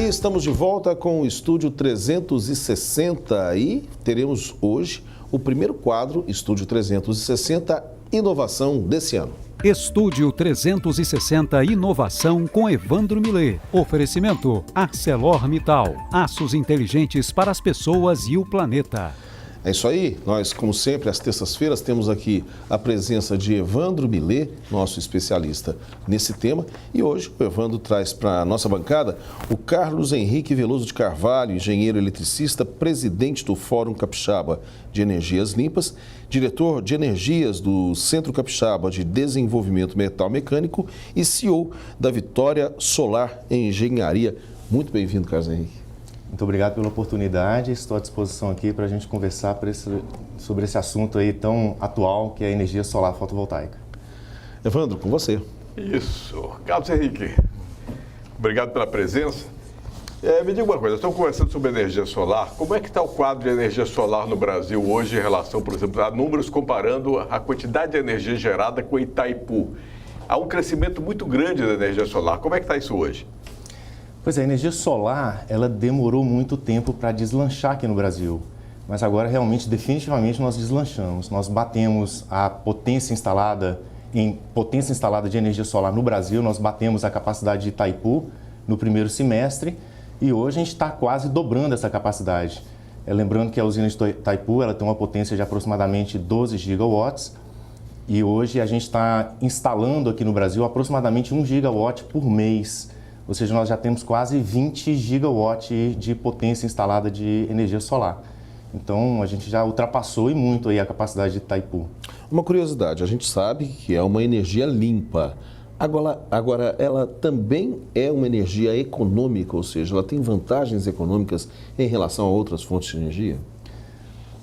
E estamos de volta com o Estúdio 360 e teremos hoje o primeiro quadro, Estúdio 360 Inovação desse ano. Estúdio 360 Inovação com Evandro Millet. Oferecimento ArcelorMittal. Aços inteligentes para as pessoas e o planeta. É isso aí, nós, como sempre, às terças-feiras temos aqui a presença de Evandro Millet, nosso especialista nesse tema. E hoje o Evandro traz para a nossa bancada o Carlos Henrique Veloso de Carvalho, engenheiro eletricista, presidente do Fórum Capixaba de Energias Limpas, diretor de energias do Centro Capixaba de Desenvolvimento Metal Mecânico e CEO da Vitória Solar Engenharia. Muito bem-vindo, Carlos Henrique. Muito obrigado pela oportunidade, estou à disposição aqui para a gente conversar sobre esse assunto aí tão atual que é a energia solar fotovoltaica. Evandro, com você. Isso. Carlos Henrique, obrigado pela presença. Me diga uma coisa, estamos conversando sobre energia solar. Como é que está o quadro de energia solar no Brasil hoje em relação, por exemplo, a números comparando a quantidade de energia gerada com Itaipu? Há um crescimento muito grande da energia solar. Como é que está isso hoje? Pois é, a energia solar, ela demorou muito tempo para deslanchar aqui no Brasil, mas agora realmente, definitivamente, nós deslanchamos. Nós batemos a potência instalada de energia solar no Brasil, nós batemos a capacidade de Itaipu no primeiro semestre e hoje a gente está quase dobrando essa capacidade. Lembrando que a usina de Itaipu ela tem uma potência de aproximadamente 12 gigawatts e hoje a gente está instalando aqui no Brasil aproximadamente 1 gigawatt por mês. Ou seja, nós já temos quase 20 gigawatts de potência instalada de energia solar. Então, a gente já ultrapassou e muito aí a capacidade de Itaipu. Uma curiosidade, a gente sabe que é uma energia limpa. Agora, ela também é uma energia econômica, ou seja, ela tem vantagens econômicas em relação a outras fontes de energia?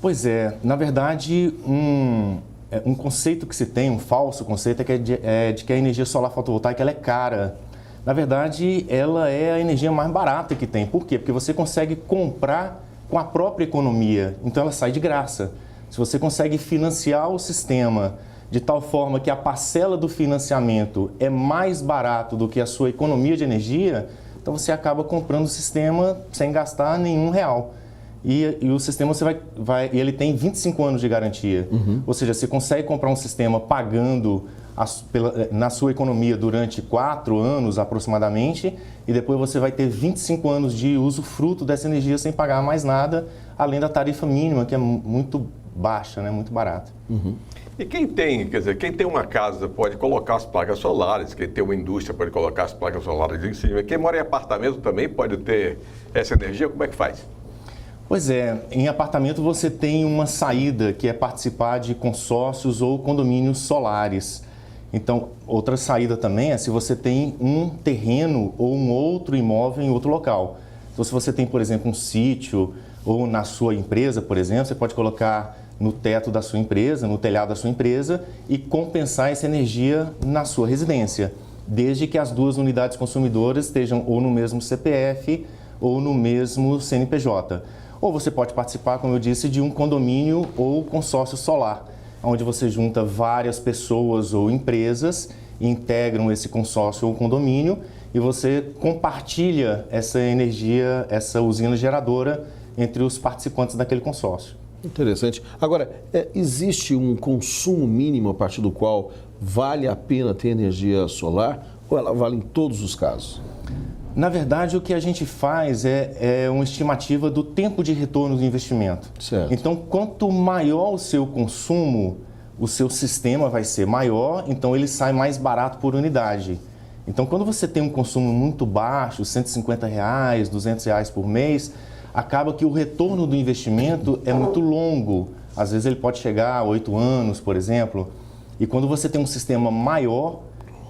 Pois é, na verdade, um conceito que se tem, um falso conceito, é de que a energia solar fotovoltaica ela é cara. Na verdade, ela é a energia mais barata que tem. Por quê? Porque você consegue comprar com a própria economia, então ela sai de graça. Se você consegue financiar o sistema de tal forma que a parcela do financiamento é mais barato do que a sua economia de energia, então você acaba comprando o sistema sem gastar nenhum real. E o sistema ele tem 25 anos de garantia. Ou seja, você consegue comprar um sistema pagando na sua economia durante 4 anos aproximadamente e depois você vai ter 25 anos de usufruto dessa energia sem pagar mais nada, além da tarifa mínima, que é muito baixa, né? Muito barata. E quem tem uma casa pode colocar as placas solares, quem tem uma indústria pode colocar as placas solares em cima. Quem mora em apartamento também pode ter essa energia, como é que faz? Pois é, em apartamento você tem uma saída que é participar de consórcios ou condomínios solares. Então, outra saída também é se você tem um terreno ou um outro imóvel em outro local. Então, se você tem, por exemplo, um sítio ou na sua empresa, por exemplo, você pode colocar no teto da sua empresa, no telhado da sua empresa e compensar essa energia na sua residência, desde que as duas unidades consumidoras estejam ou no mesmo CPF ou no mesmo CNPJ. Ou você pode participar, como eu disse, de um condomínio ou consórcio solar, onde você junta várias pessoas ou empresas, integram esse consórcio ou condomínio e você compartilha essa energia, essa usina geradora entre os participantes daquele consórcio. Interessante. Agora, existe um consumo mínimo a partir do qual vale a pena ter energia solar ou ela vale em todos os casos? Na verdade, o que a gente faz é uma estimativa do tempo de retorno do investimento. Certo. Então, quanto maior o seu consumo, o seu sistema vai ser maior, então ele sai mais barato por unidade. Então, quando você tem um consumo muito baixo, R$150, R$200 por mês, acaba que o retorno do investimento é muito longo. Às vezes ele pode chegar a 8 anos, por exemplo. E quando você tem um sistema maior,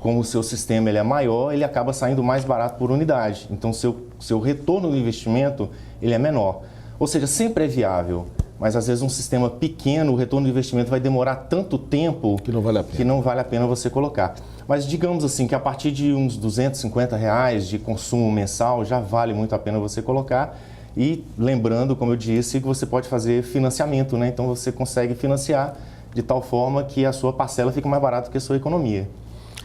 como o seu sistema ele é maior, ele acaba saindo mais barato por unidade. Então, seu retorno do investimento ele é menor. Ou seja, sempre é viável, mas às vezes um sistema pequeno, o retorno do investimento vai demorar tanto tempo que não vale a pena, que não vale a pena você colocar. Mas digamos assim que a partir de uns R$250 de consumo mensal já vale muito a pena você colocar. E lembrando, como eu disse, que você pode fazer financiamento, né? Então você consegue financiar de tal forma que a sua parcela fique mais barata que a sua economia.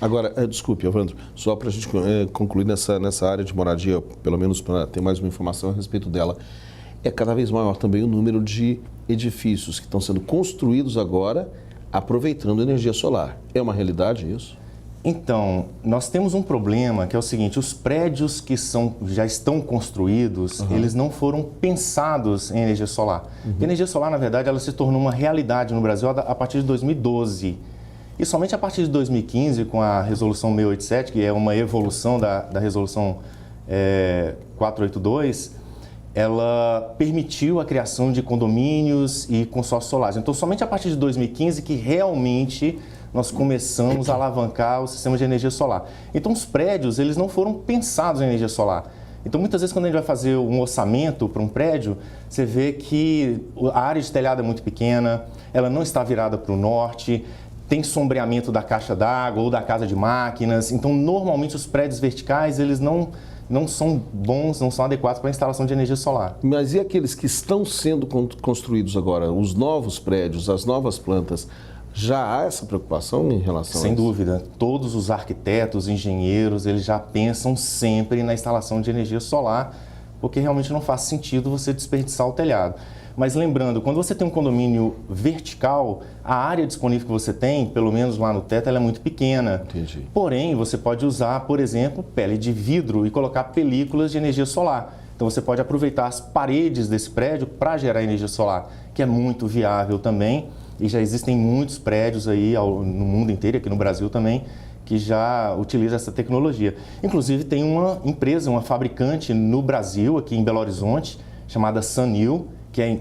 Agora, desculpe, Evandro, só para a gente concluir nessa área de moradia, pelo menos para ter mais uma informação a respeito dela, é cada vez maior também o número de edifícios que estão sendo construídos agora aproveitando energia solar. É uma realidade isso? Então, nós temos um problema que é o seguinte, os prédios que já estão construídos, eles não foram pensados em energia solar. A energia solar, na verdade, ela se tornou uma realidade no Brasil a partir de 2012. E somente a partir de 2015, com a Resolução 687, que é uma evolução da Resolução 482, ela permitiu a criação de condomínios e consórcios solares. Então, somente a partir de 2015 que realmente nós começamos a alavancar o sistema de energia solar. Então, os prédios, eles não foram pensados em energia solar. Então, muitas vezes, quando a gente vai fazer um orçamento para um prédio, você vê que a área de telhado é muito pequena, ela não está virada para o norte, tem sombreamento da caixa d'água ou da casa de máquinas. Então, normalmente, os prédios verticais, eles não são bons, não são adequados para a instalação de energia solar. Mas e aqueles que estão sendo construídos agora, os novos prédios, as novas plantas, já há essa preocupação em relação a isso? Sem dúvida. Todos os arquitetos, engenheiros, eles já pensam sempre na instalação de energia solar, porque realmente não faz sentido você desperdiçar o telhado. Mas lembrando, quando você tem um condomínio vertical, a área disponível que você tem, pelo menos lá no teto, ela é muito pequena. Entendi. Porém, você pode usar, por exemplo, pele de vidro e colocar películas de energia solar. Então, você pode aproveitar as paredes desse prédio para gerar energia solar, que é muito viável também. E já existem muitos prédios aí no mundo inteiro, aqui no Brasil também, que já utilizam essa tecnologia. Inclusive, tem uma empresa, uma fabricante no Brasil, aqui em Belo Horizonte, chamada Sunil, que é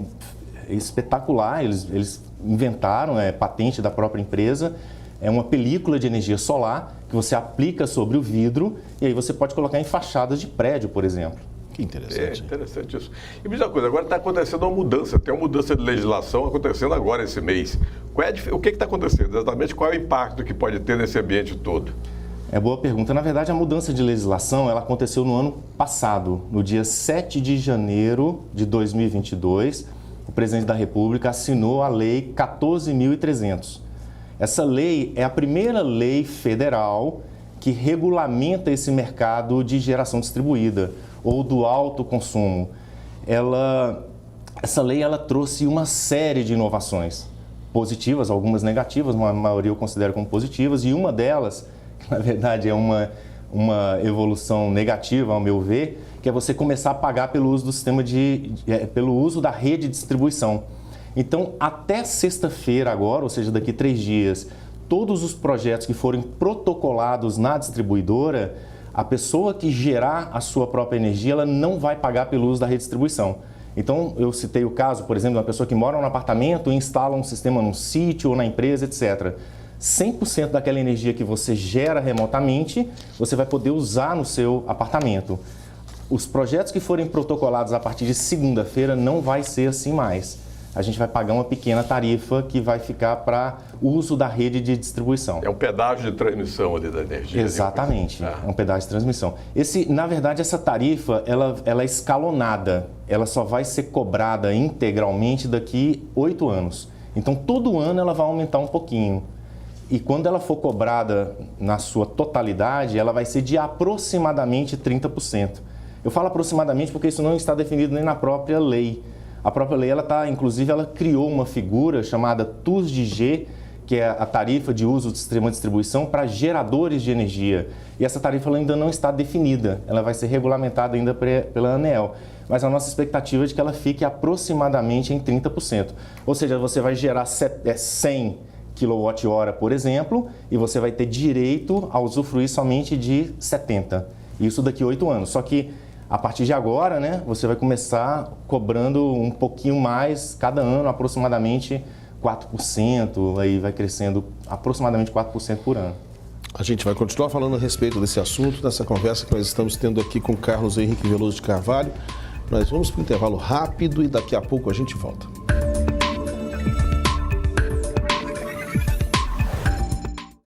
espetacular. Eles inventaram, patente da própria empresa, é uma película de energia solar que você aplica sobre o vidro e aí você pode colocar em fachadas de prédio, por exemplo. Que interessante. É interessante isso. E me diz uma coisa, agora está acontecendo uma mudança, tem uma mudança de legislação acontecendo agora esse mês. O que está acontecendo exatamente? Qual é o impacto que pode ter nesse ambiente todo? É boa pergunta. Na verdade, a mudança de legislação ela aconteceu no ano passado, no dia 7 de janeiro de 2022. O presidente da República assinou a Lei 14.300. Essa lei é a primeira lei federal que regulamenta esse mercado de geração distribuída ou do alto consumo. Essa lei ela trouxe uma série de inovações positivas, algumas negativas, a maioria eu considero como positivas, e uma delas, que na verdade é uma evolução negativa, ao meu ver, que é você começar a pagar pelo uso do sistema pelo uso da rede de distribuição. Então, até sexta-feira agora, ou seja, daqui 3 dias, todos os projetos que forem protocolados na distribuidora, a pessoa que gerar a sua própria energia, ela não vai pagar pelo uso da rede de distribuição. Então, eu citei o caso, por exemplo, de uma pessoa que mora num apartamento e instala um sistema num sítio ou na empresa, etc. 100% daquela energia que você gera remotamente, você vai poder usar no seu apartamento. Os projetos que forem protocolados a partir de segunda-feira não vai ser assim mais. A gente vai pagar uma pequena tarifa que vai ficar para uso da rede de distribuição. É um pedágio de transmissão ali da energia. Exatamente, é um pedágio de transmissão. Na verdade, essa tarifa ela é escalonada. Ela só vai ser cobrada integralmente daqui 8 anos. Então, todo ano ela vai aumentar um pouquinho. E quando ela for cobrada na sua totalidade, ela vai ser de aproximadamente 30%. Eu falo aproximadamente porque isso não está definido nem na própria lei. A própria lei, inclusive, ela criou uma figura chamada TUSDG, que é a tarifa de uso do sistema de distribuição para geradores de energia. E essa tarifa ela ainda não está definida, ela vai ser regulamentada ainda pela ANEEL. Mas a nossa expectativa é de que ela fique aproximadamente em 30%. Ou seja, você vai gerar 100 kWh, por exemplo, e você vai ter direito a usufruir somente de 70. Isso daqui a 8 anos. Só que a partir de agora, né, você vai começar cobrando um pouquinho mais cada ano, aproximadamente 4%, aí vai crescendo aproximadamente 4% por ano. A gente vai continuar falando a respeito desse assunto, dessa conversa que nós estamos tendo aqui com Carlos Henrique Veloso de Carvalho. Nós vamos para um intervalo rápido e daqui a pouco a gente volta.